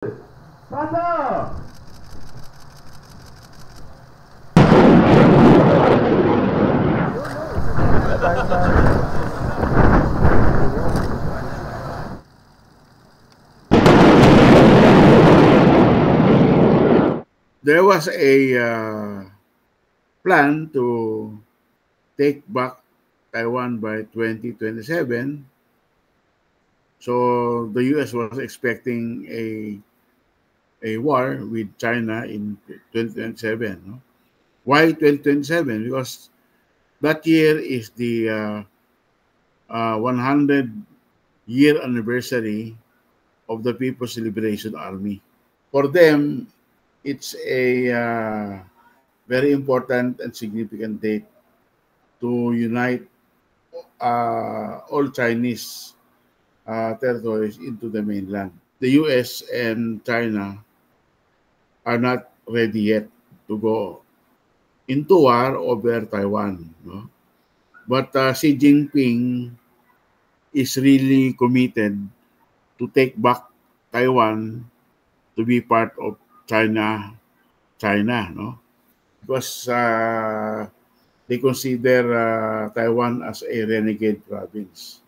Pasa! There was a plan to take back Taiwan by 2027. So the US was expecting a war with China in 2027. No? Why 2027? Because that year is the 100-year anniversary of the People's Liberation Army. For them, it's a very important and significant date to unite all Chinese territories into the mainland. The US and China are not ready yet to go into war over Taiwan. No? But Xi Jinping is really committed to take back Taiwan to be part of China, no? Because they consider Taiwan as a renegade province.